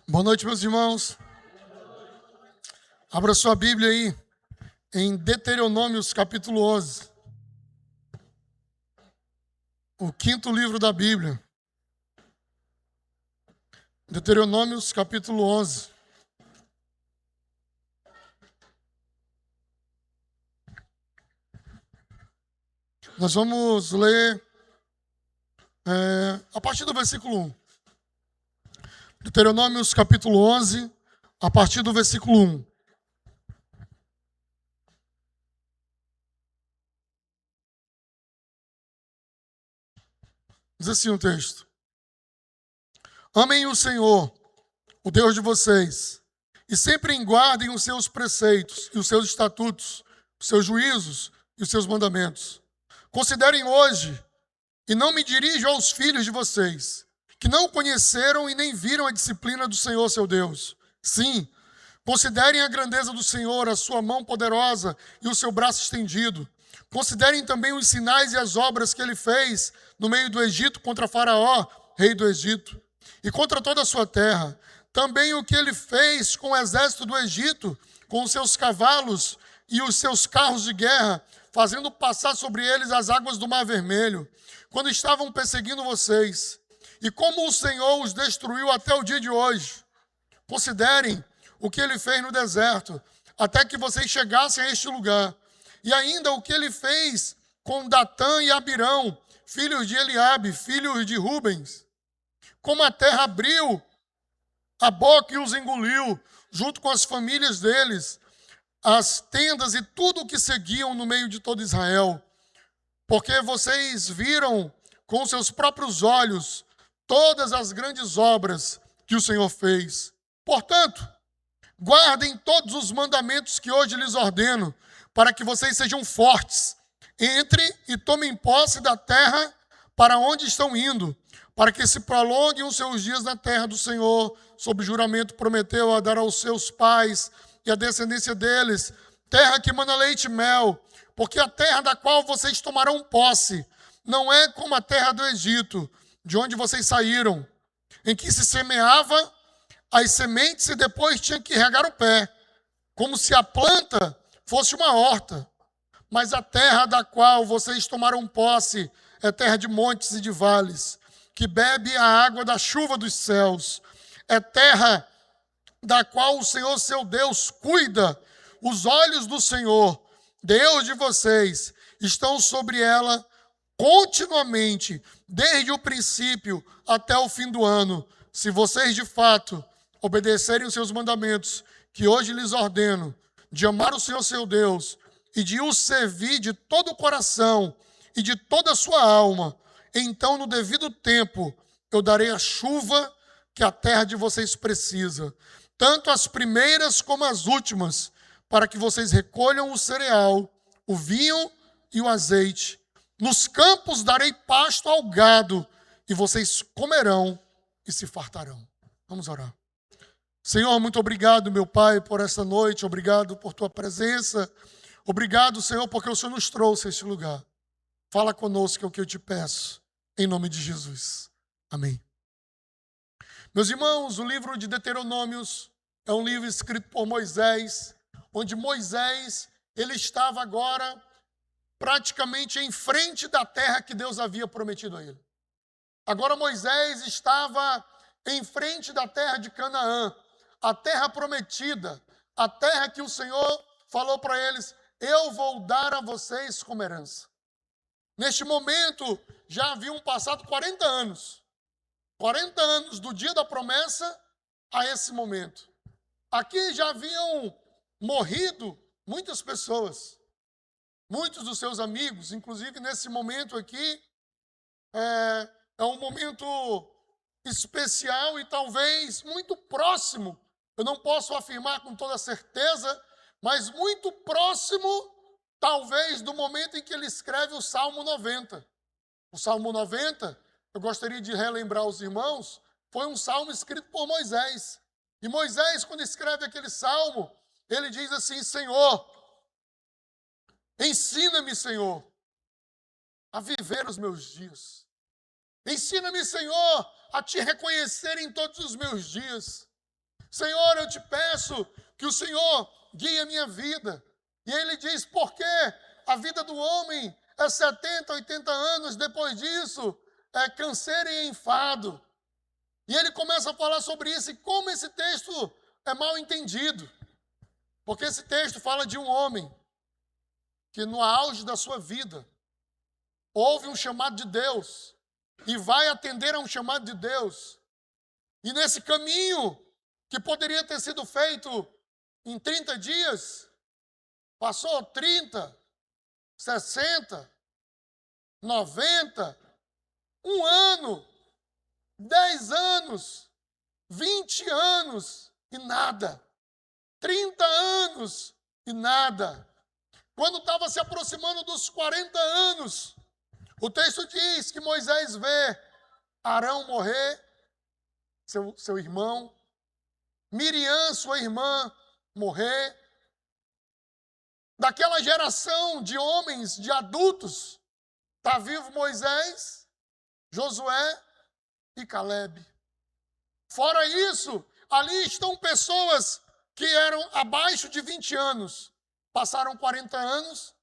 Boa noite, meus irmãos. Abra sua Bíblia aí, em Deuteronômios, capítulo 11. O quinto livro da Bíblia. Deuteronômios, capítulo 11. Nós vamos ler a partir do versículo 1. Deuteronômios, capítulo 11, a partir do versículo 1. Diz assim o texto: Amem o Senhor, o Deus de vocês, e sempre guardem os seus preceitos e os seus estatutos, os seus juízos e os seus mandamentos. Considerem hoje, e não me dirijo aos filhos de vocês, que não conheceram e nem viram a disciplina do Senhor seu Deus. Sim, considerem a grandeza do Senhor, a sua mão poderosa e o seu braço estendido. Considerem também os sinais e as obras que ele fez no meio do Egito contra Faraó, rei do Egito, e contra toda a sua terra. Também o que ele fez com o exército do Egito, com os seus cavalos e os seus carros de guerra, fazendo passar sobre eles as águas do Mar Vermelho, quando estavam perseguindo vocês. E como o Senhor os destruiu até o dia de hoje. Considerem o que ele fez no deserto, até que vocês chegassem a este lugar. E ainda o que ele fez com Datã e Abirão, filhos de Eliabe, filhos de Rubens. Como a terra abriu a boca e os engoliu, junto com as famílias deles, as tendas e tudo o que seguiam no meio de todo Israel. Porque vocês viram com seus próprios olhos todas as grandes obras que o Senhor fez. Portanto, guardem todos os mandamentos que hoje lhes ordeno, para que vocês sejam fortes. Entre e tomem posse da terra para onde estão indo, para que se prolonguem os seus dias na terra do Senhor, sob juramento prometeu a dar aos seus pais e à descendência deles, terra que mana leite e mel, porque a terra da qual vocês tomarão posse não é como a terra do Egito, de onde vocês saíram, em que se semeava as sementes e depois tinha que regar o pé, como se a planta fosse uma horta. Mas a terra da qual vocês tomaram posse é terra de montes e de vales, que bebe a água da chuva dos céus. É terra da qual o Senhor, seu Deus, cuida. Os olhos do Senhor, Deus de vocês, estão sobre ela continuamente, desde o princípio até o fim do ano. Se vocês, de fato, obedecerem os seus mandamentos, que hoje lhes ordeno, de amar o Senhor, seu Deus, e de o servir de todo o coração e de toda a sua alma, então, no devido tempo, eu darei a chuva que a terra de vocês precisa, tanto as primeiras como as últimas, para que vocês recolham o cereal, o vinho e o azeite. Nos campos darei pasto ao gado, e vocês comerão e se fartarão. Vamos orar. Senhor, muito obrigado, meu Pai, por esta noite. Obrigado por tua presença. Obrigado, Senhor, porque o Senhor nos trouxe a este lugar. Fala conosco, é o que eu te peço, em nome de Jesus. Amém. Meus irmãos, o livro de Deuteronômios é um livro escrito por Moisés, onde Moisés, ele estava agora praticamente em frente da terra que Deus havia prometido a ele. Agora Moisés estava em frente da terra de Canaã, a terra prometida, a terra que o Senhor falou para eles: eu vou dar a vocês como herança. Neste momento, já haviam passado 40 anos. 40 anos do dia da promessa a esse momento. Aqui já haviam morrido muitas pessoas. Muitos dos seus amigos, inclusive nesse momento aqui, é um momento especial e talvez muito próximo. Eu não posso afirmar com toda certeza, mas muito próximo, talvez, do momento em que ele escreve o Salmo 90. O Salmo 90, eu gostaria de relembrar aos irmãos, foi um salmo escrito por Moisés. E Moisés, quando escreve aquele salmo, ele diz assim: Senhor, ensina-me, Senhor, a viver os meus dias. Ensina-me, Senhor, a te reconhecer em todos os meus dias. Senhor, eu te peço que o Senhor guie a minha vida. E ele diz, por que a vida do homem é 70, 80 anos, depois disso é canseiro e enfado. E ele começa a falar sobre isso e como esse texto é mal entendido. Porque esse texto fala de um homem que no auge da sua vida ouve um chamado de Deus e vai atender a um chamado de Deus. E nesse caminho que poderia ter sido feito em 30 dias, passou 30, 60, 90, um ano, 10 anos, 20 anos e nada. 30 anos e nada. Quando estava se aproximando dos 40 anos, o texto diz que Moisés vê Arão morrer, seu irmão, Miriam, sua irmã, morrer. Daquela geração de homens, de adultos, está vivo Moisés, Josué e Calebe. Fora isso, ali estão pessoas que eram abaixo de 20 anos, passaram 40 anos,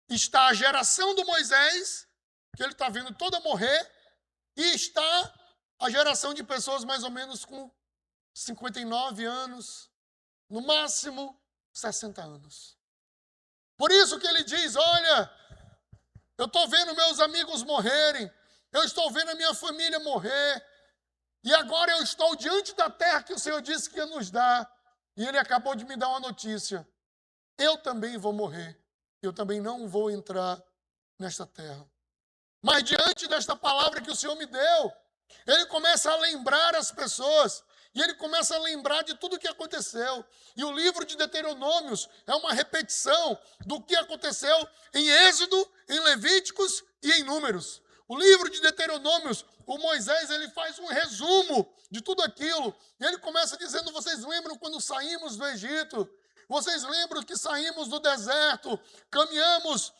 está a geração do Moisés, que ele está vendo toda morrer, e está a geração de pessoas mais ou menos com 59 anos, no máximo 60 anos. Por isso que ele diz, olha, eu estou vendo meus amigos morrerem, eu estou vendo a minha família morrer, e agora eu estou diante da terra que o Senhor disse que ia nos dar, e ele acabou de me dar uma notícia. Eu também vou morrer, eu também não vou entrar nesta terra. Mas diante desta palavra que o Senhor me deu, ele começa a lembrar as pessoas, e ele começa a lembrar de tudo o que aconteceu. E o livro de Deuteronômios é uma repetição do que aconteceu em Êxodo, em Levíticos e em Números. O livro de Deuteronômios, o Moisés, ele faz um resumo de tudo aquilo. E ele começa dizendo, vocês lembram quando saímos do Egito? Vocês lembram que saímos do deserto, caminhamos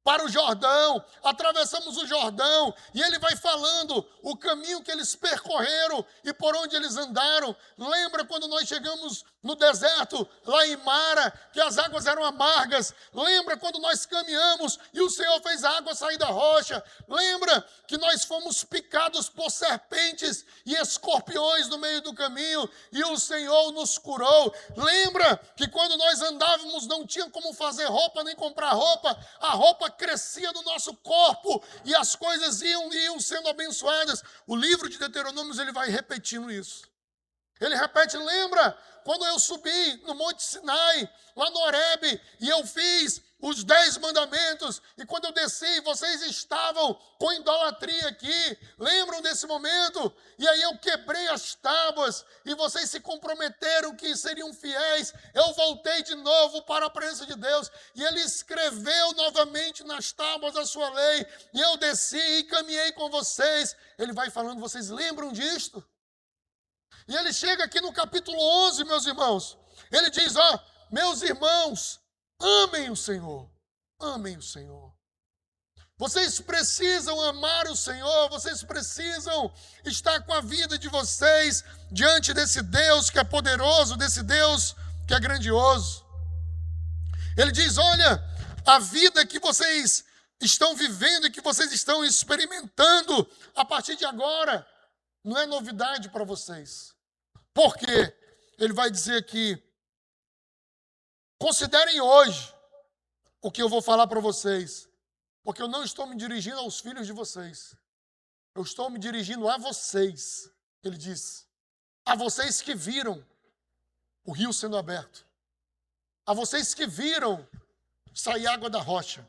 para o Jordão, atravessamos o Jordão, e ele vai falando o caminho que eles percorreram e por onde eles andaram. Lembra quando nós chegamos no deserto, lá em Mara, que as águas eram amargas? Lembra quando nós caminhamos e o Senhor fez a água sair da rocha? Lembra que nós fomos picados por serpentes e escorpiões no meio do caminho e o Senhor nos curou? Lembra que quando nós andávamos não tinha como fazer roupa nem comprar roupa, a roupa crescia no nosso corpo e as coisas iam sendo abençoadas? O livro de Deuteronômios ele vai repetindo isso. Ele repete, lembra quando eu subi no Monte Sinai, lá no Horebe, e eu fiz os 10 mandamentos, e quando eu desci, vocês estavam com idolatria aqui, lembram desse momento? E aí eu quebrei as tábuas, e vocês se comprometeram que seriam fiéis, eu voltei de novo para a presença de Deus, e ele escreveu novamente nas tábuas a sua lei, e eu desci e caminhei com vocês. Ele vai falando, vocês lembram disto? E ele chega aqui no capítulo 11, meus irmãos, ele diz, meus irmãos, amem o Senhor, amem o Senhor. Vocês precisam amar o Senhor, vocês precisam estar com a vida de vocês diante desse Deus que é poderoso, desse Deus que é grandioso. Ele diz, olha, a vida que vocês estão vivendo e que vocês estão experimentando a partir de agora não é novidade para vocês. Por quê? Ele vai dizer aqui, considerem hoje o que eu vou falar para vocês, porque eu não estou me dirigindo aos filhos de vocês, eu estou me dirigindo a vocês, ele diz, a vocês que viram o rio sendo aberto, a vocês que viram sair água da rocha,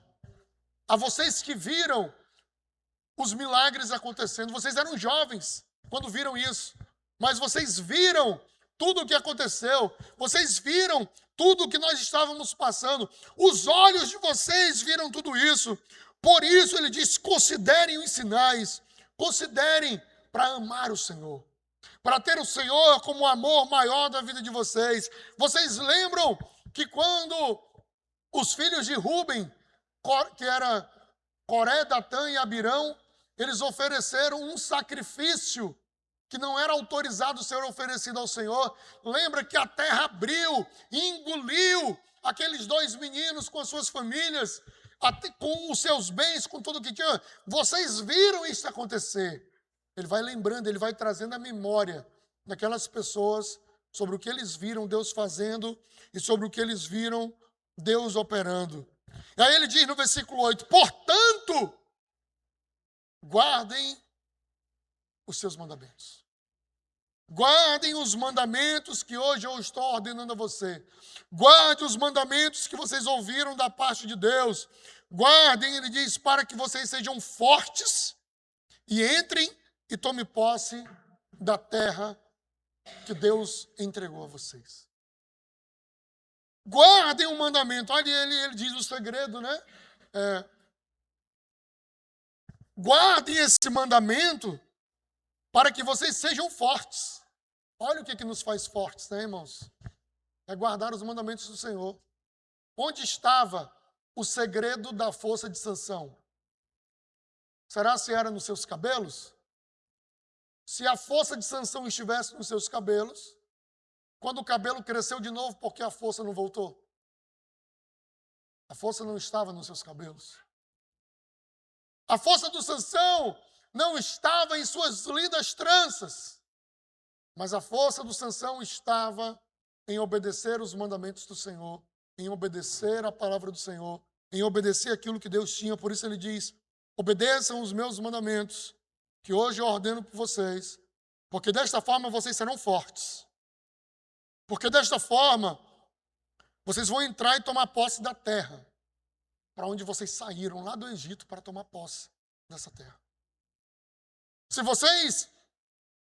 a vocês que viram os milagres acontecendo. Vocês eram jovens quando viram isso, mas vocês viram tudo o que aconteceu, vocês viram tudo o que nós estávamos passando, os olhos de vocês viram tudo isso. Por isso ele diz, considerem os sinais, considerem para amar o Senhor, para ter o Senhor como o amor maior da vida de vocês. Vocês lembram que quando os filhos de Ruben, que era Coré, Datã e Abirão, eles ofereceram um sacrifício que não era autorizado ser oferecido ao Senhor. Lembra que a terra abriu, engoliu aqueles 2 meninos com as suas famílias, com os seus bens, com tudo que tinha. Vocês viram isso acontecer. Ele vai lembrando, ele vai trazendo a memória daquelas pessoas sobre o que eles viram Deus fazendo e sobre o que eles viram Deus operando. E aí ele diz no versículo 8, portanto, guardem os seus mandamentos. Guardem os mandamentos que hoje eu estou ordenando a você. Guarde os mandamentos que vocês ouviram da parte de Deus. Guardem, ele diz, para que vocês sejam fortes e entrem e tomem posse da terra que Deus entregou a vocês. Guardem o mandamento. Olha, ele diz o segredo, né? Guardem esse mandamento para que vocês sejam fortes. Olha o que nos faz fortes, né, irmãos? É guardar os mandamentos do Senhor. Onde estava o segredo da força de Sansão? Será se era nos seus cabelos? Se a força de Sansão estivesse nos seus cabelos, quando o cabelo cresceu de novo, por que a força não voltou? A força não estava nos seus cabelos. A força do Sansão não estava em suas lindas tranças, mas a força do Sansão estava em obedecer os mandamentos do Senhor, em obedecer a palavra do Senhor, em obedecer aquilo que Deus tinha. Por isso ele diz, obedeçam os meus mandamentos, que hoje eu ordeno por vocês, porque desta forma vocês serão fortes. Porque desta forma vocês vão entrar e tomar posse da terra, para onde vocês saíram lá do Egito para tomar posse dessa terra. Se vocês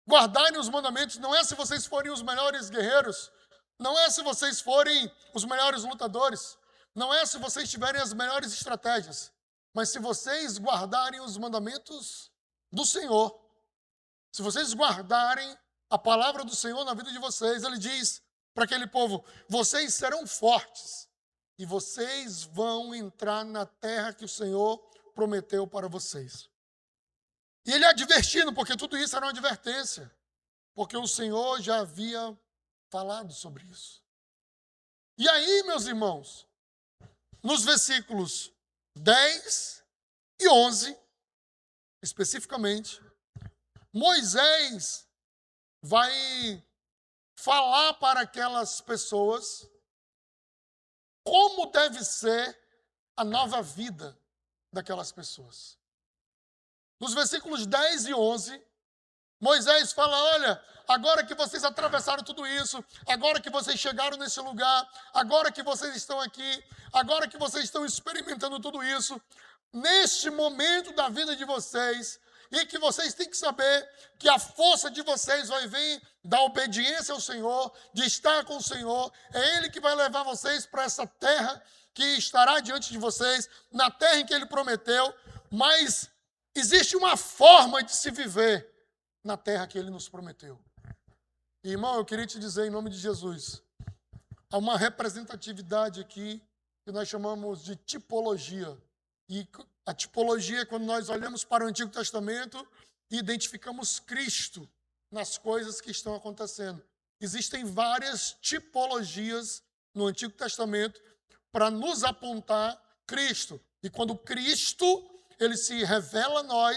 guardarem os mandamentos, não é se vocês forem os melhores guerreiros, não é se vocês forem os melhores lutadores, não é se vocês tiverem as melhores estratégias, mas se vocês guardarem os mandamentos do Senhor, se vocês guardarem a palavra do Senhor na vida de vocês, ele diz para aquele povo, vocês serão fortes e vocês vão entrar na terra que o Senhor prometeu para vocês. E ele advertindo, porque tudo isso era uma advertência, porque o Senhor já havia falado sobre isso. E aí, meus irmãos, nos versículos 10 e 11, especificamente, Moisés vai falar para aquelas pessoas como deve ser a nova vida daquelas pessoas. Nos versículos 10 e 11, Moisés fala, olha, agora que vocês atravessaram tudo isso, agora que vocês chegaram nesse lugar, agora que vocês estão aqui, agora que vocês estão experimentando tudo isso, neste momento da vida de vocês, e que vocês têm que saber que a força de vocês vai vir da obediência ao Senhor, de estar com o Senhor, é Ele que vai levar vocês para essa terra que estará diante de vocês, na terra em que Ele prometeu, mas existe uma forma de se viver na terra que Ele nos prometeu. E, irmão, eu queria te dizer, em nome de Jesus, há uma representatividade aqui que nós chamamos de tipologia. E a tipologia é quando nós olhamos para o Antigo Testamento e identificamos Cristo nas coisas que estão acontecendo. Existem várias tipologias no Antigo Testamento para nos apontar Cristo. E quando Cristo ele se revela a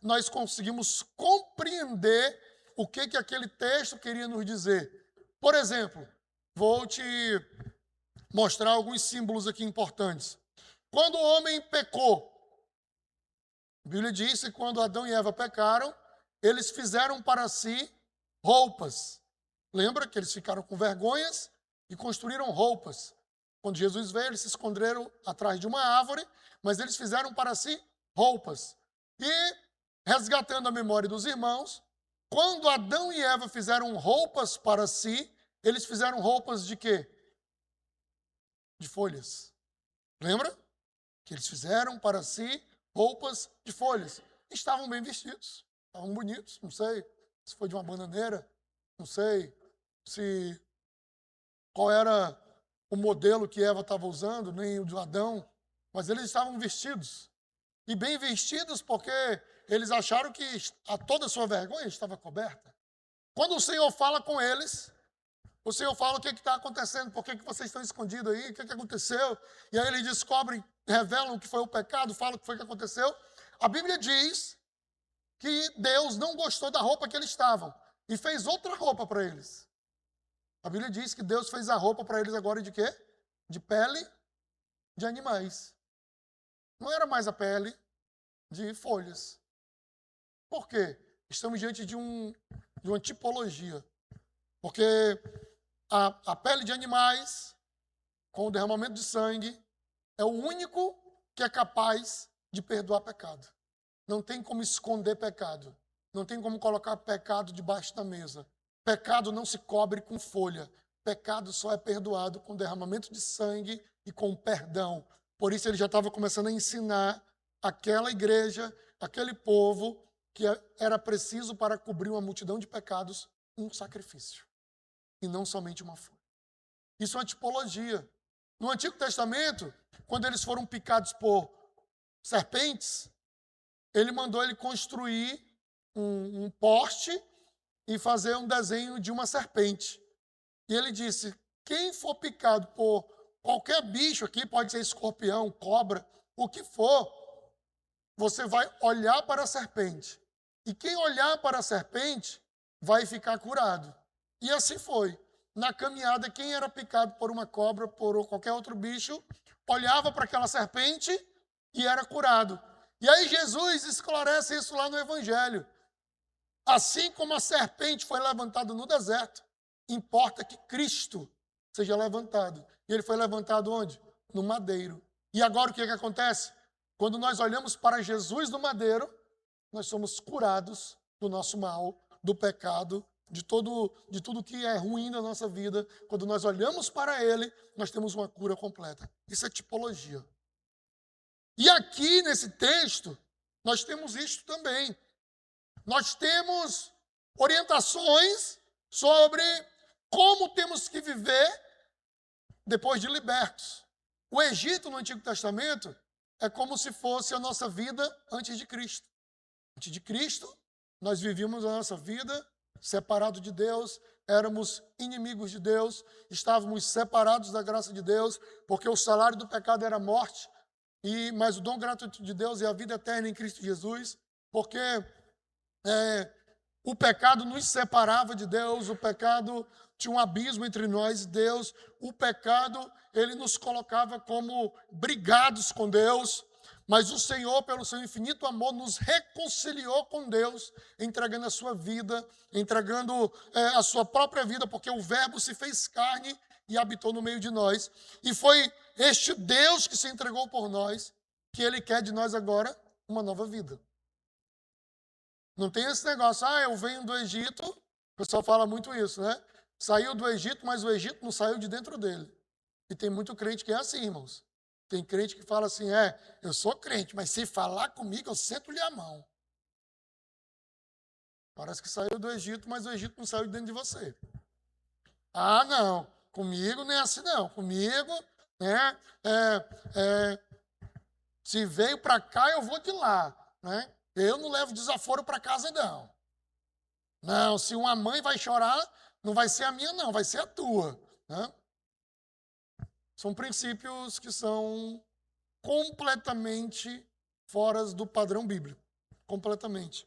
nós conseguimos compreender o que aquele texto queria nos dizer. Por exemplo, vou te mostrar alguns símbolos aqui importantes. Quando o homem pecou, a Bíblia diz que quando Adão e Eva pecaram, eles fizeram para si roupas. Lembra que eles ficaram com vergonhas e construíram roupas. Quando Jesus veio, eles se esconderam atrás de uma árvore, mas eles fizeram para si roupas. E, resgatando a memória dos irmãos, quando Adão e Eva fizeram roupas para si, eles fizeram roupas de quê? De folhas. Lembra? Que eles fizeram para si roupas de folhas. Estavam bem vestidos, estavam bonitos, não sei se foi de uma bananeira, não sei se qual era o modelo que Eva estava usando, nem o de Adão, mas eles estavam vestidos. E bem vestidos porque eles acharam que toda a sua vergonha estava coberta. Quando o Senhor fala com eles, o Senhor fala o que está acontecendo, por que vocês estão escondidos aí, o que aconteceu. E aí eles descobrem, revelam o que foi o pecado, falam o que foi que aconteceu. A Bíblia diz que Deus não gostou da roupa que eles estavam e fez outra roupa para eles. A Bíblia diz que Deus fez a roupa para eles agora de quê? De pele de animais. Não era mais a pele de folhas. Por quê? Estamos diante de uma tipologia. Porque a pele de animais, com o derramamento de sangue, é o único que é capaz de perdoar pecado. Não tem como esconder pecado. Não tem como colocar pecado debaixo da mesa. Pecado não se cobre com folha. Pecado só é perdoado com derramamento de sangue e com perdão. Por isso ele já estava começando a ensinar aquela igreja, aquele povo, que era preciso para cobrir uma multidão de pecados, um sacrifício. E não somente uma folha. Isso é uma tipologia. No Antigo Testamento, quando eles foram picados por serpentes, ele mandou ele construir um poste e fazer um desenho de uma serpente. E ele disse, quem for picado por qualquer bicho aqui, pode ser escorpião, cobra, o que for, você vai olhar para a serpente. E quem olhar para a serpente vai ficar curado. E assim foi. Na caminhada, quem era picado por uma cobra, por qualquer outro bicho, olhava para aquela serpente e era curado. E aí Jesus esclarece isso lá no Evangelho. Assim como a serpente foi levantada no deserto, importa que Cristo seja levantado. E ele foi levantado onde? No madeiro. E agora o que acontece? Quando nós olhamos para Jesus no madeiro, nós somos curados do nosso mal, do pecado, de tudo que é ruim na nossa vida. Quando nós olhamos para ele, nós temos uma cura completa. Isso é tipologia. E aqui nesse texto, nós temos isto também. Nós temos orientações sobre como temos que viver depois de libertos. O Egito no Antigo Testamento é como se fosse a nossa vida antes de Cristo. Antes de Cristo, nós vivíamos a nossa vida separados de Deus, éramos inimigos de Deus, estávamos separados da graça de Deus, porque o salário do pecado era a morte, mas o dom gratuito de Deus é a vida eterna em Cristo Jesus, porque o pecado nos separava de Deus, o pecado tinha um abismo entre nós e Deus, o pecado, ele nos colocava como brigados com Deus, mas o Senhor, pelo seu infinito amor, nos reconciliou com Deus, entregando a sua vida, entregando a sua própria vida, porque o Verbo se fez carne e habitou no meio de nós. E foi este Deus que se entregou por nós, que Ele quer de nós agora uma nova vida. Não tem esse negócio, eu venho do Egito, o pessoal fala muito isso, né? Saiu do Egito, mas o Egito não saiu de dentro dele. E tem muito crente que é assim, irmãos. Tem crente que fala assim, eu sou crente, mas se falar comigo, eu sento-lhe a mão. Parece que saiu do Egito, mas o Egito não saiu de dentro de você. Não, comigo não é assim não. Comigo, se veio para cá, eu vou de lá. Né? Eu não levo desaforo para casa, não. Não, se uma mãe vai chorar, não vai ser a minha, não, vai ser a tua. Né? São princípios que são completamente fora do padrão bíblico. Completamente.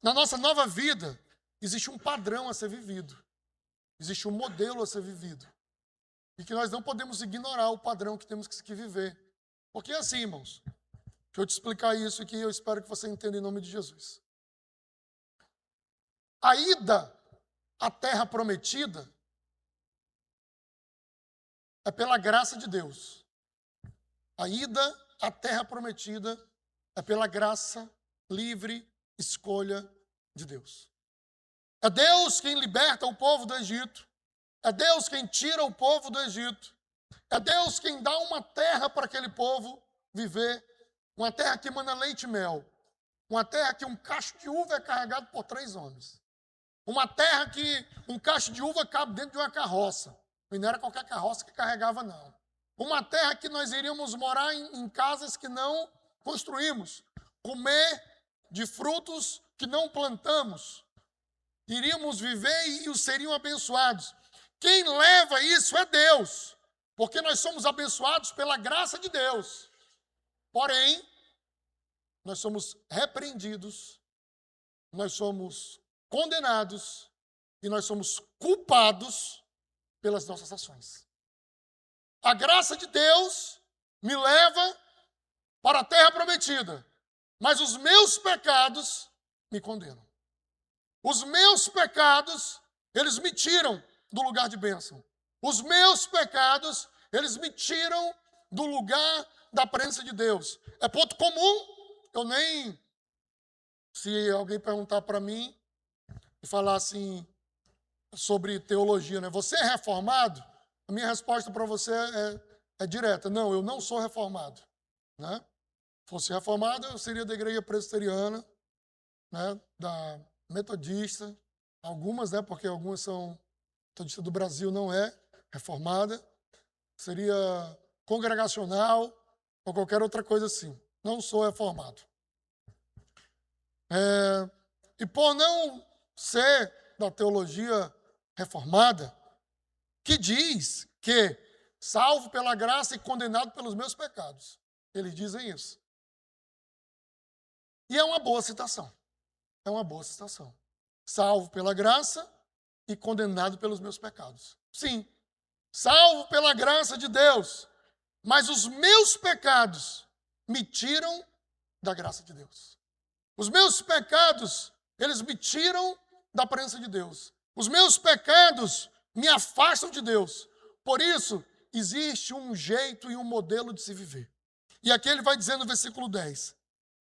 Na nossa nova vida, existe um padrão a ser vivido. Existe um modelo a ser vivido. E que nós não podemos ignorar o padrão que temos que viver. Porque é assim, irmãos. Deixa eu te explicar isso aqui, eu espero que você entenda em nome de Jesus. A ida à terra prometida é pela graça de Deus. A ida à terra prometida é pela graça, livre escolha de Deus. É Deus quem liberta o povo do Egito. É Deus quem tira o povo do Egito. É Deus quem dá uma terra para aquele povo viver. Uma terra que emana leite e mel. Uma terra que um cacho de uva é carregado por 3 homens. Uma terra que um cacho de uva cabe dentro de uma carroça. E não era qualquer carroça que carregava, não. Uma terra que nós iríamos morar em casas que não construímos. Comer de frutos que não plantamos. iríamos viver e os seriam abençoados. Quem leva isso é Deus, porque nós somos abençoados pela graça de Deus. Porém, nós somos repreendidos, nós somos condenados e nós somos culpados pelas nossas ações. A graça de Deus me leva para a terra prometida, mas os meus pecados me condenam. Os meus pecados, eles me tiram do lugar de bênção. Os meus pecados, eles me tiram do lugar da presença de Deus. É ponto comum, se alguém perguntar para mim e falar assim sobre teologia, né? Você é reformado? A minha resposta para você é direta. Não, eu não sou reformado. Né? Se fosse reformado, eu seria da igreja presbiteriana, né? Da metodista, algumas, né? Porque algumas são, metodista do Brasil não é reformada, seria congregacional ou qualquer outra coisa assim. Não sou reformado. E por não ser da teologia reformada, que diz que salvo pela graça e condenado pelos meus pecados. Eles dizem isso. E é uma boa citação. É uma boa citação. Salvo pela graça e condenado pelos meus pecados. Sim, salvo pela graça de Deus, mas os meus pecados me tiram da graça de Deus. Os meus pecados, eles me tiram da presença de Deus. Os meus pecados me afastam de Deus. Por isso, existe um jeito e um modelo de se viver. E aqui ele vai dizer no versículo 10,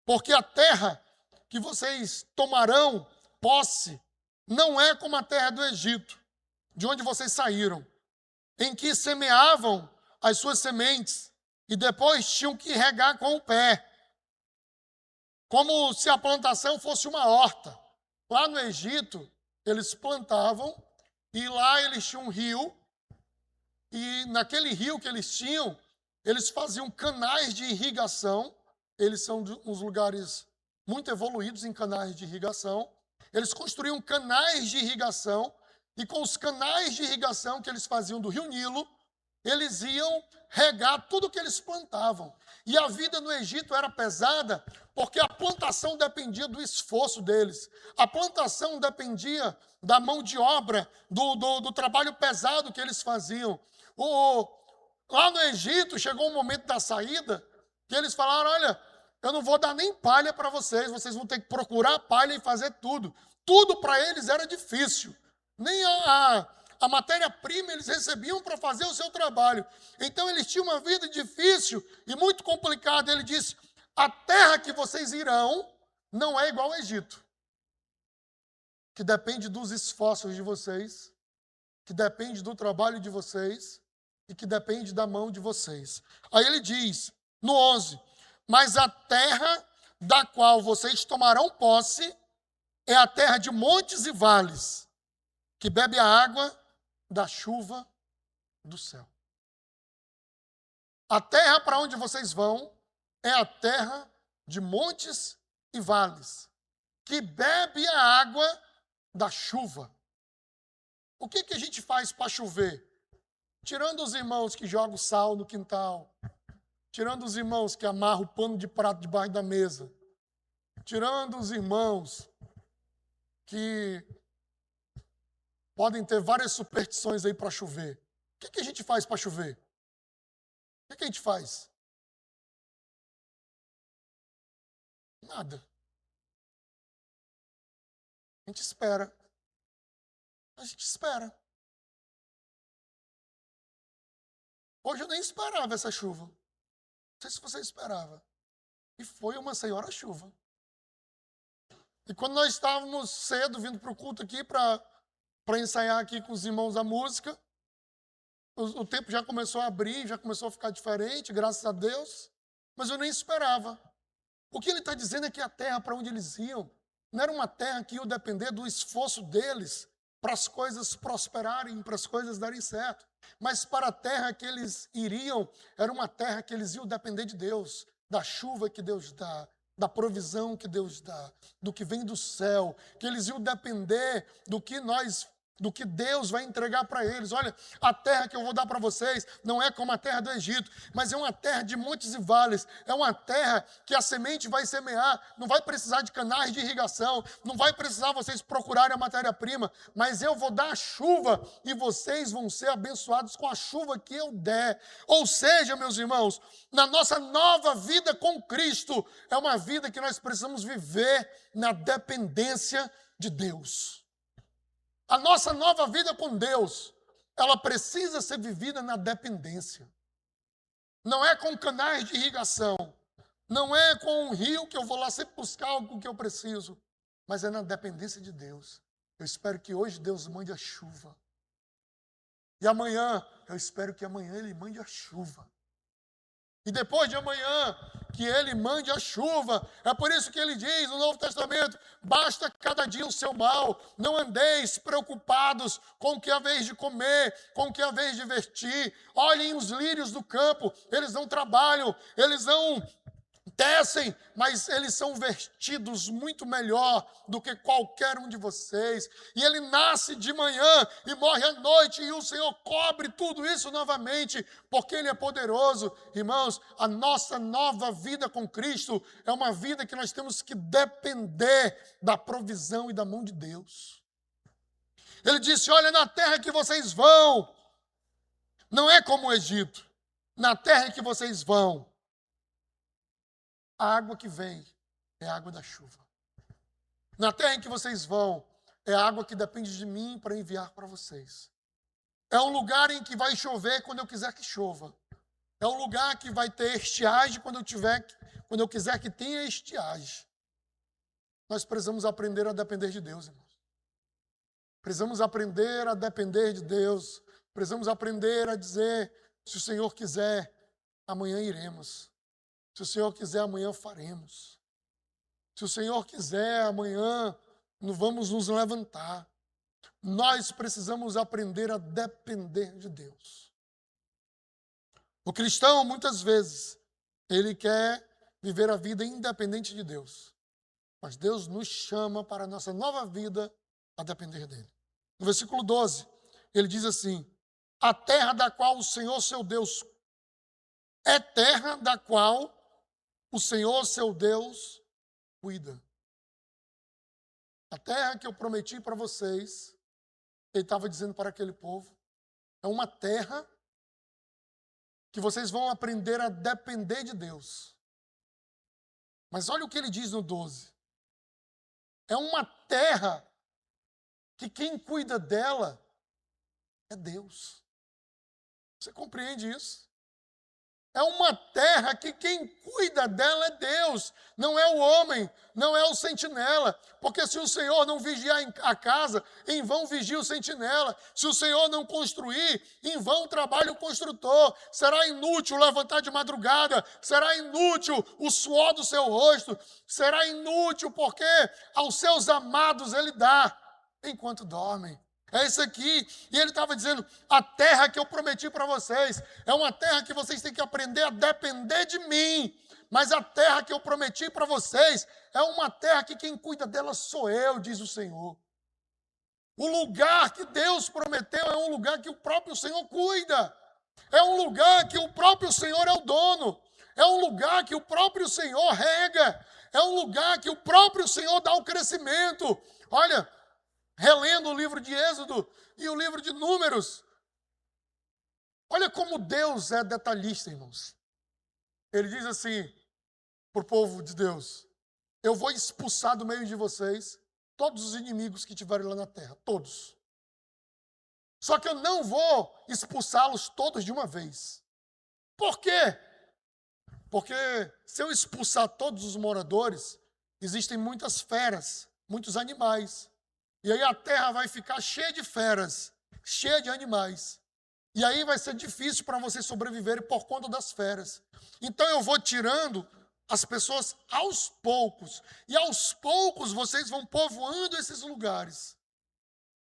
porque a terra que vocês tomarão posse não é como a terra do Egito, de onde vocês saíram, em que semeavam as suas sementes e depois tinham que regar com o pé, como se a plantação fosse uma horta. Lá no Egito, eles plantavam e lá eles tinham um rio, e naquele rio que eles tinham, eles faziam canais de irrigação. Eles são uns lugares muito evoluídos em canais de irrigação. Eles construíam canais de irrigação, e com os canais de irrigação que eles faziam do rio Nilo, eles iam regar tudo que eles plantavam. E a vida no Egito era pesada, porque a plantação dependia do esforço deles. A plantação dependia da mão de obra, do trabalho pesado que eles faziam. Lá no Egito, chegou um momento da saída, que eles falaram, olha, eu não vou dar nem palha para vocês vão ter que procurar palha e fazer tudo. Tudo para eles era difícil. Nem a matéria-prima eles recebiam para fazer o seu trabalho. Então eles tinham uma vida difícil e muito complicada. Ele disse, a terra que vocês irão não é igual ao Egito, que depende dos esforços de vocês, que depende do trabalho de vocês e que depende da mão de vocês. Aí ele diz, no 11, mas a terra da qual vocês tomarão posse é a terra de montes e vales, que bebe a água da chuva do céu. A terra para onde vocês vão é a terra de montes e vales, que bebe a água da chuva. O que a gente faz para chover? Tirando os irmãos que jogam sal no quintal, tirando os irmãos que amarram o pano de prato debaixo da mesa, tirando os irmãos que podem ter várias superstições aí para chover. O que a gente faz para chover? O que a gente faz? Nada. A gente espera. A gente espera. Hoje eu nem esperava essa chuva. Não sei se você esperava. E foi uma senhora chuva. E quando nós estávamos cedo vindo para o culto aqui para ensaiar aqui com os irmãos a música, o tempo já começou a abrir, já começou a ficar diferente, graças a Deus, mas eu nem esperava. O que ele está dizendo é que a terra para onde eles iam não era uma terra que ia depender do esforço deles para as coisas prosperarem, para as coisas darem certo, mas para a terra que eles iriam, era uma terra que eles iam depender de Deus, da chuva que Deus dá, da provisão que Deus dá, do que vem do céu, que eles iam depender do que Deus vai entregar para eles. Olha, a terra que eu vou dar para vocês não é como a terra do Egito, mas é uma terra de montes e vales, é uma terra que a semente vai semear, não vai precisar de canais de irrigação, não vai precisar vocês procurarem a matéria-prima, mas eu vou dar a chuva e vocês vão ser abençoados com a chuva que eu der. Ou seja, meus irmãos, na nossa nova vida com Cristo, é uma vida que nós precisamos viver na dependência de Deus. A nossa nova vida com Deus, ela precisa ser vivida na dependência. Não é com canais de irrigação, não é com um rio que eu vou lá sempre buscar algo que eu preciso, mas é na dependência de Deus. Eu espero que hoje Deus mande a chuva. E amanhã, eu espero que amanhã Ele mande a chuva. E depois de amanhã, que Ele mande a chuva. É por isso que Ele diz no Novo Testamento: basta cada dia o seu mal, não andeis preocupados com o que é vez de comer, com o que é vez de vestir. Olhem os lírios do campo, eles não trabalham, eles não tecem, mas eles são vestidos muito melhor do que qualquer um de vocês. E ele nasce de manhã e morre à noite, e o Senhor cobre tudo isso novamente, porque Ele é poderoso. Irmãos, a nossa nova vida com Cristo é uma vida que nós temos que depender da provisão e da mão de Deus. Ele disse: olha, na terra que vocês vão, não é como o Egito. Na terra que vocês vão, a água que vem é a água da chuva. Na terra em que vocês vão, é a água que depende de mim para enviar para vocês. É um lugar em que vai chover quando eu quiser que chova. É um lugar que vai ter estiagem quando eu quiser que tenha estiagem. Nós precisamos aprender a depender de Deus, irmãos. Precisamos aprender a depender de Deus. Precisamos aprender a dizer: se o Senhor quiser, amanhã iremos. Se o Senhor quiser, amanhã faremos. Se o Senhor quiser, amanhã vamos nos levantar. Nós precisamos aprender a depender de Deus. O cristão, muitas vezes, ele quer viver a vida independente de Deus. Mas Deus nos chama para a nossa nova vida a depender dele. No versículo 12, ele diz assim: a terra da qual o Senhor, seu Deus, é terra da qual o Senhor, seu Deus, cuida. A terra que eu prometi para vocês, ele estava dizendo para aquele povo, é uma terra que vocês vão aprender a depender de Deus. Mas olha o que ele diz no 12. É uma terra que quem cuida dela é Deus. Você compreende isso? É uma terra que quem cuida dela é Deus, não é o homem, não é o sentinela. Porque se o Senhor não vigiar a casa, em vão vigia o sentinela. Se o Senhor não construir, em vão trabalha o construtor. Será inútil levantar de madrugada, será inútil o suor do seu rosto, será inútil porque aos seus amados Ele dá enquanto dormem. É isso aqui. E ele estava dizendo: a terra que eu prometi para vocês é uma terra que vocês têm que aprender a depender de mim. Mas a terra que eu prometi para vocês é uma terra que quem cuida dela sou eu, diz o Senhor. O lugar que Deus prometeu é um lugar que o próprio Senhor cuida. É um lugar que o próprio Senhor é o dono. É um lugar que o próprio Senhor rega. É um lugar que o próprio Senhor dá o crescimento. Olha, relendo o livro de Êxodo e o livro de Números, olha como Deus é detalhista, irmãos. Ele diz assim para o povo de Deus: eu vou expulsar do meio de vocês todos os inimigos que tiverem lá na terra, todos. Só que eu não vou expulsá-los todos de uma vez. Por quê? Porque se eu expulsar todos os moradores, existem muitas feras, muitos animais. E aí a terra vai ficar cheia de feras, cheia de animais. E aí vai ser difícil para vocês sobreviverem por conta das feras. Então eu vou tirando as pessoas aos poucos. E aos poucos vocês vão povoando esses lugares.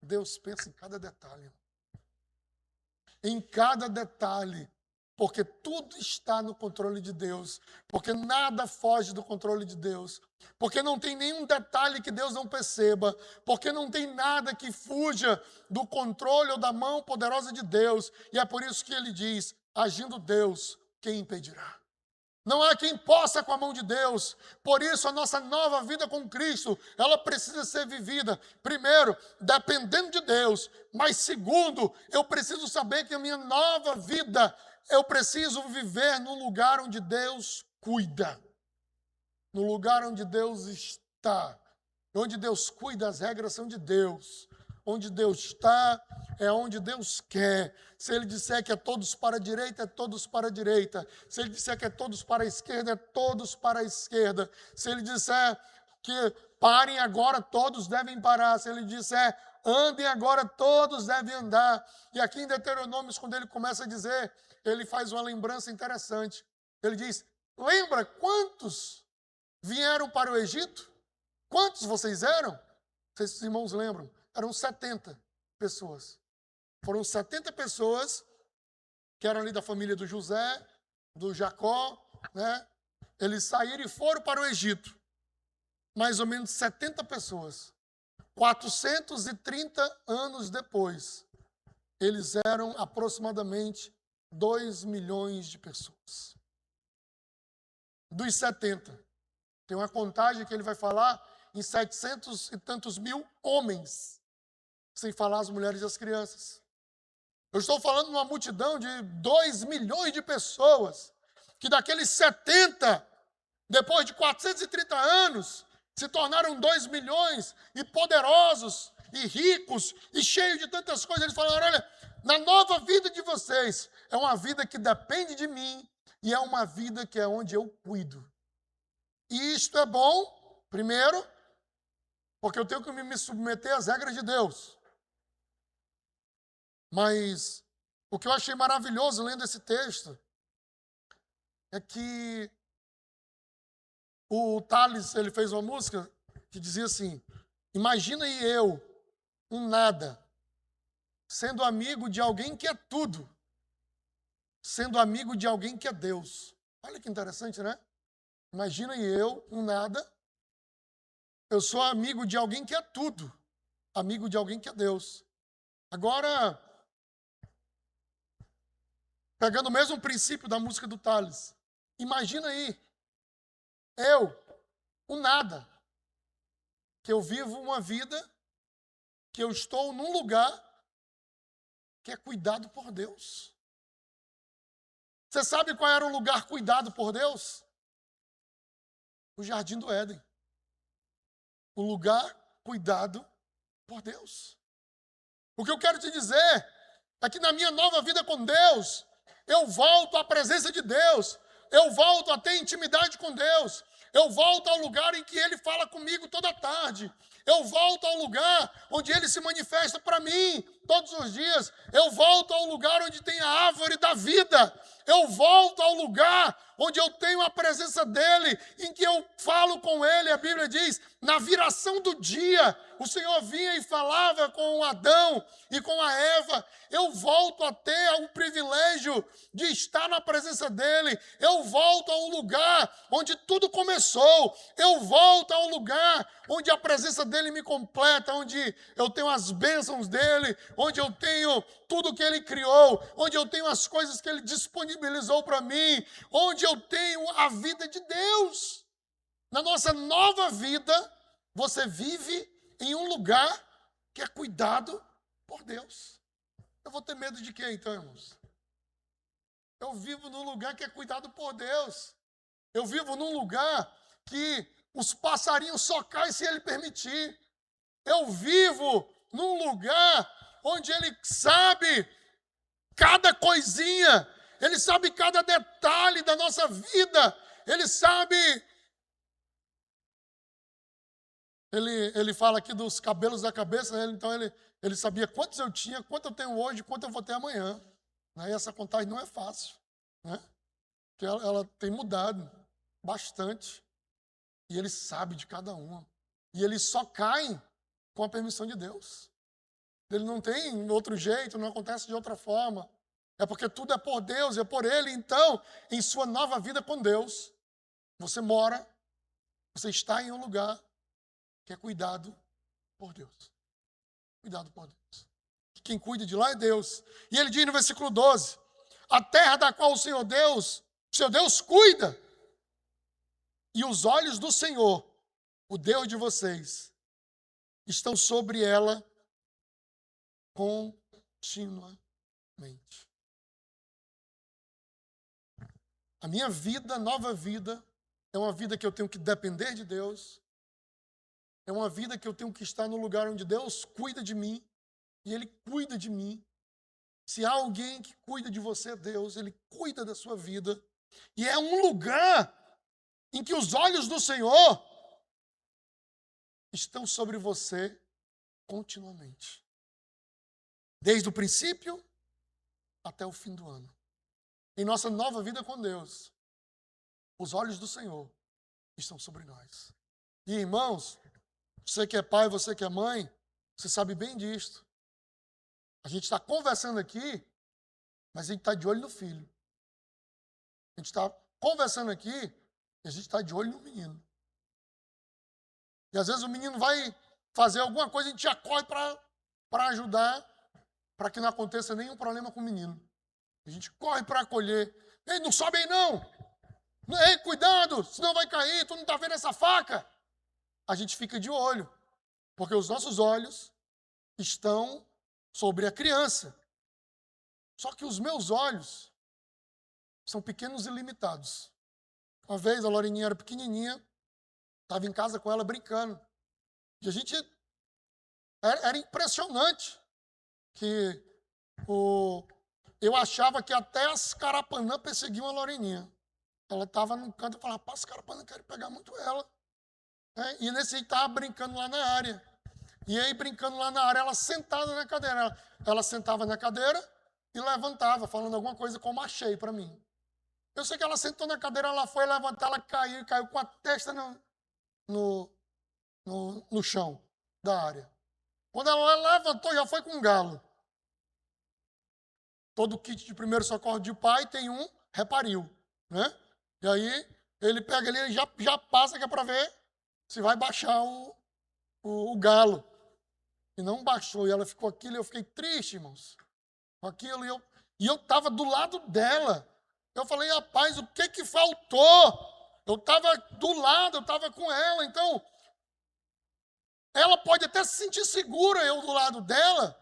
Deus pensa em cada detalhe. Em cada detalhe. porque tudo está no controle de Deus, porque nada foge do controle de Deus, porque não tem nenhum detalhe que Deus não perceba, porque não tem nada que fuja do controle ou da mão poderosa de Deus. E é por isso que ele diz, agindo Deus, quem impedirá? Não há quem possa com a mão de Deus. Por isso, a nossa nova vida com Cristo, ela precisa ser vivida, primeiro, dependendo de Deus. Mas segundo, eu preciso saber que a minha nova vida, eu preciso viver num lugar onde Deus cuida. No lugar onde Deus está. Onde Deus cuida, as regras são de Deus. Onde Deus está, é onde Deus quer. Se Ele disser que é todos para a direita, é todos para a direita. Se Ele disser que é todos para a esquerda, é todos para a esquerda. Se Ele disser que parem agora, todos devem parar. Se Ele disser andem agora, todos devem andar. E aqui em Deuteronômio, quando ele começa a dizer, ele faz uma lembrança interessante. Ele diz, lembra quantos vieram para o Egito? Quantos vocês eram? Não sei se os irmãos lembram. Eram 70 pessoas. Foram 70 pessoas que eram ali da família do José, do Jacó, né? Eles saíram e foram para o Egito. Mais ou menos 70 pessoas. 430 anos depois, eles eram aproximadamente 2 milhões de pessoas. Dos 70. Tem uma contagem que ele vai falar em 700 e tantos mil homens, sem falar as mulheres e as crianças. Eu estou falando de uma multidão de 2 milhões de pessoas, que daqueles 70, depois de 430 anos, se tornaram 2 milhões, e poderosos, e ricos, e cheios de tantas coisas. Eles falaram, olha, na nova vida de vocês, é uma vida que depende de mim, e é uma vida que é onde eu cuido. E isto é bom, primeiro, porque eu tenho que me submeter às regras de Deus. Mas o que eu achei maravilhoso lendo esse texto é que o Thales, ele fez uma música que dizia assim, imagina aí eu, um nada, sendo amigo de alguém que é tudo, sendo amigo de alguém que é Deus. Olha que interessante, né? Imagina aí eu, um nada, eu sou amigo de alguém que é tudo, amigo de alguém que é Deus. Agora, pegando o mesmo princípio da música do Thales, imagina aí, eu, o nada, que eu vivo uma vida, que eu estou num lugar que é cuidado por Deus. Você sabe qual era o lugar cuidado por Deus? O Jardim do Éden. O lugar cuidado por Deus. O que eu quero te dizer é que na minha nova vida com Deus, eu volto à presença de Deus, eu volto a ter intimidade com Deus, eu volto ao lugar em que Ele fala comigo toda tarde, eu volto ao lugar onde Ele se manifesta para mim todos os dias, eu volto ao lugar onde tem a árvore da vida, eu volto ao lugar onde eu tenho a presença dEle, em que eu falo com Ele. A Bíblia diz, na viração do dia, o Senhor vinha e falava com Adão e com a Eva. Eu volto a ter o privilégio de estar na presença dEle. Eu volto ao lugar onde tudo começou. Eu volto ao lugar onde a presença dEle me completa, onde eu tenho as bênçãos dEle, onde eu tenho tudo que Ele criou, onde eu tenho as coisas que Ele disponibilizou para mim, onde eu tenho a vida de Deus. Na nossa nova vida, você vive em um lugar que é cuidado por Deus. Eu vou ter medo de quê, então, irmãos? Eu vivo num lugar que é cuidado por Deus. Eu vivo num lugar que os passarinhos só caem se Ele permitir. Eu vivo num lugar onde Ele sabe cada coisinha, Ele sabe cada detalhe da nossa vida, Ele sabe. Ele fala aqui dos cabelos da cabeça, então ele sabia quantos eu tinha, quanto eu tenho hoje, quanto eu vou ter amanhã. Né? E essa contagem não é fácil, né? Porque ela tem mudado bastante. E Ele sabe de cada uma. E eles só caem com a permissão de Deus. Ele não tem outro jeito, não acontece de outra forma. É porque tudo é por Deus, é por Ele. Então, em sua nova vida com Deus, você mora, você está em um lugar que é cuidado por Deus. Cuidado por Deus. Quem cuida de lá é Deus. E ele diz no versículo 12, a terra da qual o seu Deus cuida, e os olhos do Senhor, o Deus de vocês, estão sobre ela continuamente. A minha vida, nova vida, é uma vida que eu tenho que depender de Deus, é uma vida que eu tenho que estar no lugar onde Deus cuida de mim, e Ele cuida de mim. Se há alguém que cuida de você, Deus, Ele cuida da sua vida. E é um lugar em que os olhos do Senhor estão sobre você continuamente. Desde o princípio até o fim do ano. Em nossa nova vida com Deus, os olhos do Senhor estão sobre nós. E irmãos, você que é pai, você que é mãe, você sabe bem disto. A gente está conversando aqui, mas a gente está de olho no filho. A gente está conversando aqui e a gente está de olho no menino. E às vezes o menino vai fazer alguma coisa e a gente já corre para ajudar, para que não aconteça nenhum problema com o menino. A gente corre para acolher. Ei, não sobe aí não! Ei, cuidado, senão vai cair, tu não está vendo essa faca? A gente fica de olho, porque os nossos olhos estão sobre a criança. Só que os meus olhos são pequenos e limitados. Uma vez a Loreninha era pequenininha, estava em casa com ela brincando. E a gente... Era impressionante que eu achava que até as carapanã perseguiam a Loreninha. Ela estava num canto e falava, pá, as carapanã querem pegar muito ela. E nesse aí estava brincando lá na área. E aí, brincando lá na área, ela sentada na cadeira. Ela sentava na cadeira e levantava, falando alguma coisa como achei para mim. Eu sei que ela sentou na cadeira, ela foi levantar, ela caiu com a testa no chão da área. Quando ela levantou, já foi com um galo. Todo kit de primeiro socorro de pai tem um reparil, né? E aí, ele pega ali e já passa, que é para ver se vai baixar o galo. E não baixou, e ela ficou aquilo, e eu fiquei triste, irmãos. Com aquilo, e eu estava do lado dela. Eu falei, rapaz, o que faltou? Eu estava do lado, eu estava com ela, então, ela pode até se sentir segura, eu do lado dela,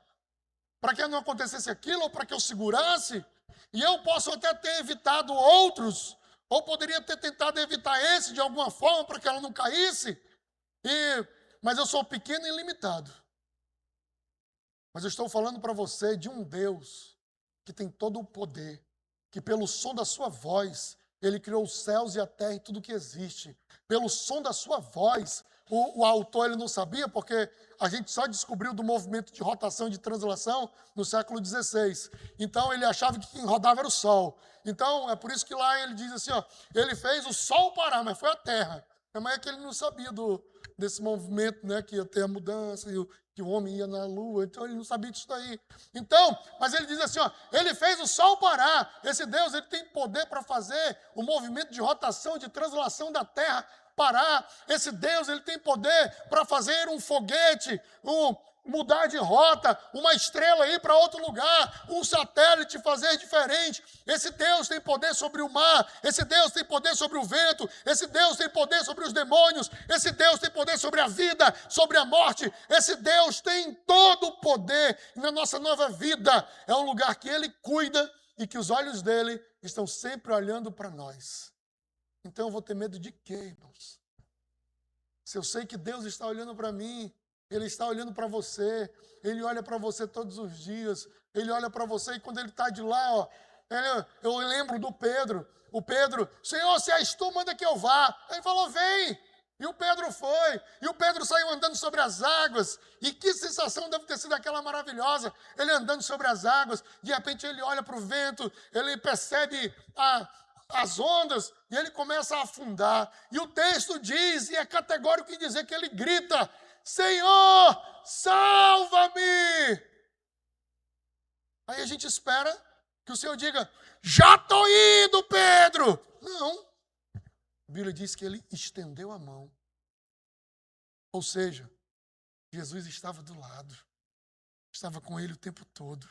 para que não acontecesse aquilo, ou para que eu segurasse, e eu posso até ter evitado outros, ou poderia ter tentado evitar esse de alguma forma, para que ela não caísse, mas eu sou pequeno e limitado. Mas eu estou falando para você de um Deus que tem todo o poder, que pelo som da sua voz, Ele criou os céus e a terra e tudo que existe. Pelo som da sua voz, o autor ele não sabia, porque a gente só descobriu do movimento de rotação e de translação no século XVI. Então ele achava que quem rodava era o Sol. Então é por isso que lá ele diz assim, ó, ele fez o Sol parar, mas foi a terra. Mas é que ele não sabia desse movimento, né, que ia ter a mudança, que o homem ia na lua, então ele não sabia disso daí. Então, mas ele diz assim, ó, ele fez o sol parar. Esse Deus, ele tem poder para fazer o movimento de rotação, de translação da terra parar. Esse Deus, ele tem poder para fazer um foguete, mudar de rota, uma estrela ir para outro lugar, um satélite fazer diferente. Esse Deus tem poder sobre o mar, esse Deus tem poder sobre o vento, esse Deus tem poder sobre os demônios, esse Deus tem poder sobre a vida, sobre a morte, esse Deus tem todo o poder. E na nossa nova vida é um lugar que Ele cuida e que os olhos dEle estão sempre olhando para nós. Então eu vou ter medo de quê, irmãos? Se eu sei que Deus está olhando para mim, Ele está olhando para você, Ele olha para você todos os dias, Ele olha para você e quando Ele está de lá, ó, eu lembro do Pedro, o Pedro, Senhor, se és tu, manda que eu vá. Ele falou, vem, e o Pedro foi, e o Pedro saiu andando sobre as águas, e que sensação deve ter sido aquela maravilhosa, ele andando sobre as águas, de repente ele olha para o vento, ele percebe as ondas, e ele começa a afundar, e o texto diz, e é categórico em dizer que ele grita, Senhor, salva-me! Aí a gente espera Que o Senhor diga, já estou indo, Pedro. Não. A Bíblia diz que ele estendeu a mão. Ou seja, Jesus estava do lado. Estava com ele o tempo todo.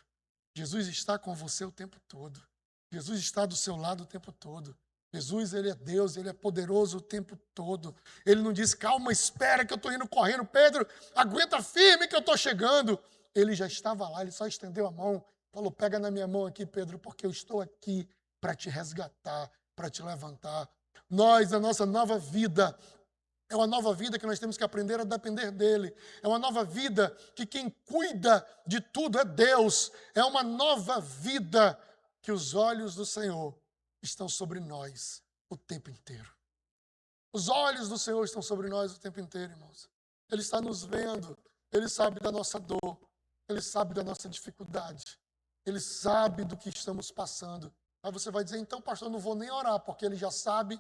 Jesus está com você o tempo todo. Jesus está do seu lado o tempo todo. Jesus, ele é Deus, ele é poderoso o tempo todo. Ele não diz, calma, espera que eu estou indo correndo. Pedro, aguenta firme que eu estou chegando. Ele já estava lá, ele só estendeu a mão. Falou, pega na minha mão aqui, Pedro, porque eu estou aqui para te resgatar, para te levantar. Nós, a nossa nova vida, é uma nova vida que nós temos que aprender a depender dele. É uma nova vida que quem cuida de tudo é Deus. É uma nova vida que os olhos do Senhor estão sobre nós o tempo inteiro. Os olhos do Senhor estão sobre nós o tempo inteiro, irmãos. Ele está nos vendo. Ele sabe da nossa dor. Ele sabe da nossa dificuldade. Ele sabe do que estamos passando. Aí você vai dizer, então, pastor, eu não vou nem orar, porque ele já sabe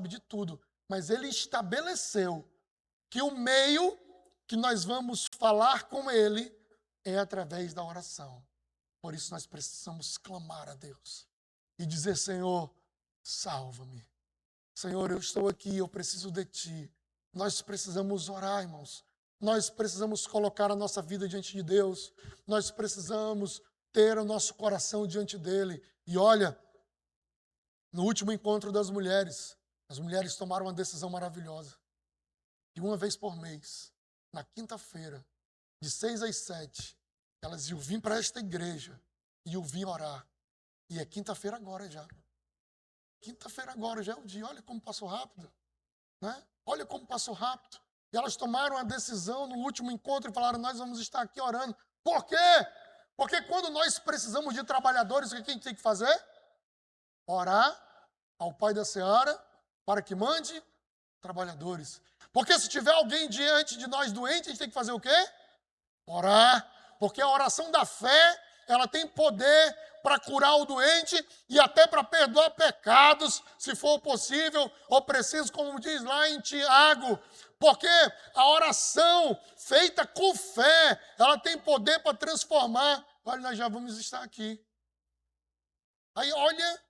de tudo. Mas ele estabeleceu que o meio que nós vamos falar com ele é através da oração. Por isso nós precisamos clamar a Deus e dizer, Senhor, salva-me. Senhor, eu estou aqui, eu preciso de Ti. Nós precisamos orar, irmãos. Nós precisamos colocar a nossa vida diante de Deus. Nós precisamos ter o nosso coração diante dEle. E olha, no último encontro das mulheres, as mulheres tomaram uma decisão maravilhosa. De uma vez por mês, na quinta-feira, de 6 às 7, elas iam vir para esta igreja e iam vir orar. E é quinta-feira agora já. Quinta-feira agora já é o dia. Olha como passou rápido. Né? Olha como passou rápido. E elas tomaram a decisão no último encontro e falaram, nós vamos estar aqui orando. Por quê? Porque quando nós precisamos de trabalhadores, o que a gente tem que fazer? Orar ao Pai da Seara para que mande trabalhadores. Porque se tiver alguém diante de nós doente, a gente tem que fazer o quê? Orar. Porque a oração da fé, ela tem poder para curar o doente e até para perdoar pecados, se for possível ou preciso, como diz lá em Tiago. Porque a oração feita com fé, ela tem poder para transformar. Olha, nós já vamos estar aqui. Aí, olha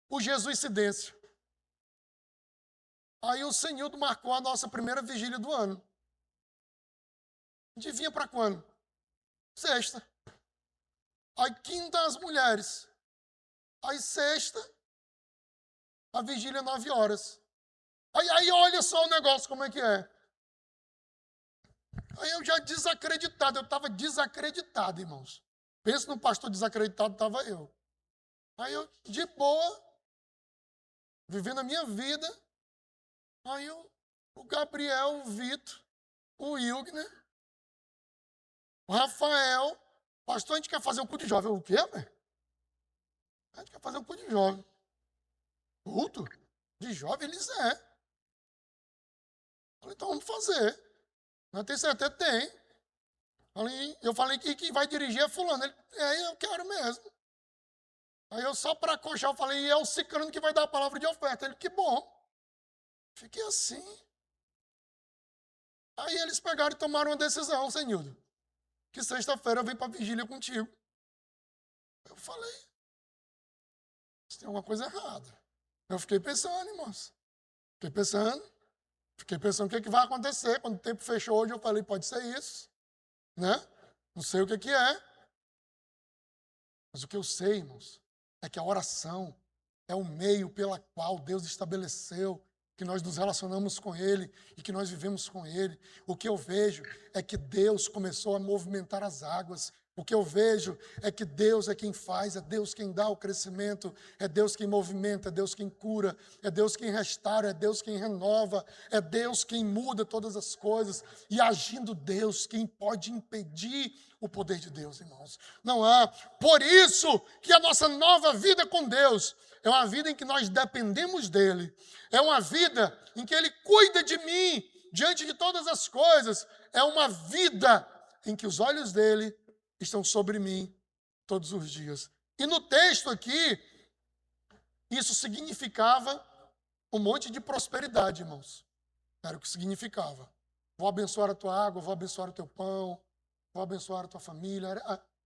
o Jesuicidência. Aí o Senhor marcou a nossa primeira vigília do ano. A gente vinha para quando? Sexta. Aí quinta as mulheres. Aí sexta, a vigília 9 horas. Aí olha só o negócio como é que é. Aí eu já desacreditado, eu estava desacreditado, irmãos. Pensa num pastor desacreditado, estava eu. Aí eu, de boa, vivendo a minha vida. Aí o Gabriel, o Vitor, o Wilgner, o Rafael, pastor, a gente quer fazer um culto de jovem. O quê, velho? A gente quer fazer um culto de jovem. Culto? De jovem, eles é. Falei, então vamos fazer. Não tem certeza? Tem. Eu falei que quem vai dirigir é fulano. Ele, eu quero mesmo. Aí eu só para coxar, eu falei, e é o ciclano que vai dar a palavra de oferta. Ele, que bom. Fiquei assim. Aí eles pegaram e tomaram uma decisão, Senildo, que sexta-feira eu venho para a vigília contigo. Eu falei, tem alguma coisa errada. Eu fiquei pensando, irmãos. Fiquei pensando o que vai acontecer. Quando o tempo fechou hoje, eu falei, pode ser isso. Né? Não sei o que é. Mas o que eu sei, irmãos, é que a oração é o meio pela qual Deus estabeleceu que nós nos relacionamos com Ele e que nós vivemos com Ele. O que eu vejo é que Deus começou a movimentar as águas. O que eu vejo é que Deus é quem faz, é Deus quem dá o crescimento, é Deus quem movimenta, é Deus quem cura, é Deus quem restaura, é Deus quem renova, é Deus quem muda todas as coisas. E agindo Deus, quem pode impedir o poder de Deus, irmãos? Não há. Por isso que a nossa nova vida com Deus é uma vida em que nós dependemos dEle. É uma vida em que Ele cuida de mim diante de todas as coisas. É uma vida em que os olhos dEle estão sobre mim todos os dias. E no texto aqui, isso significava um monte de prosperidade, irmãos. Era o que significava. Vou abençoar a tua água, vou abençoar o teu pão, vou abençoar a tua família.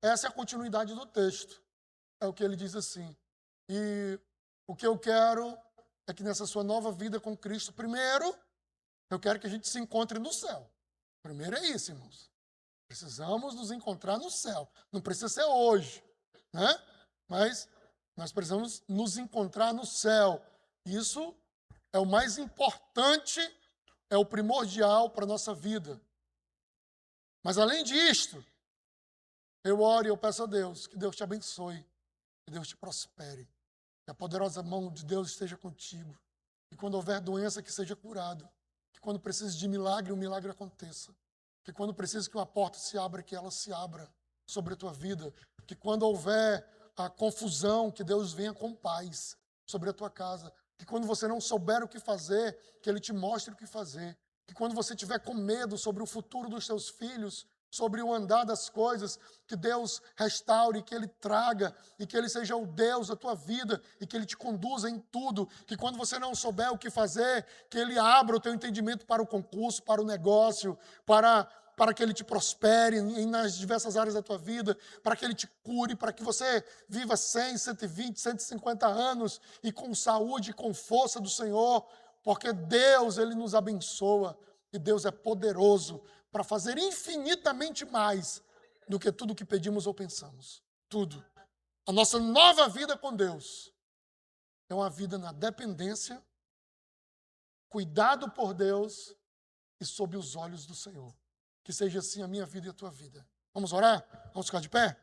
essa é a continuidade do texto. É o que ele diz assim. E o que eu quero é que nessa sua nova vida com Cristo, primeiro, eu quero que a gente se encontre no céu. Primeiro é isso, irmãos. Precisamos nos encontrar no céu. Não precisa ser hoje, né? Mas nós precisamos nos encontrar no céu. Isso é o mais importante, é o primordial para a nossa vida. Mas além disto, eu oro e eu peço a Deus que Deus te abençoe, que Deus te prospere, que a poderosa mão de Deus esteja contigo, que quando houver doença que seja curado, que quando precise de milagre, o milagre aconteça, que quando precise que uma porta se abra, que ela se abra sobre a tua vida, que quando houver a confusão, que Deus venha com paz sobre a tua casa, que quando você não souber o que fazer, que Ele te mostre o que fazer, que quando você tiver com medo sobre o futuro dos teus filhos, sobre o andar das coisas, que Deus restaure, que Ele traga e que Ele seja o Deus da tua vida e que Ele te conduza em tudo, que quando você não souber o que fazer, que Ele abra o teu entendimento para o concurso, para o negócio, para que Ele te prospere nas diversas áreas da tua vida, para que Ele te cure, para que você viva 100, 120, 150 anos e com saúde e com força do Senhor, porque Deus, Ele nos abençoa e Deus é poderoso para fazer infinitamente mais do que tudo que pedimos ou pensamos. Tudo. A nossa nova vida com Deus é uma vida na dependência, cuidado por Deus e sob os olhos do Senhor. Que seja assim a minha vida e a tua vida. Vamos orar? Vamos ficar de pé?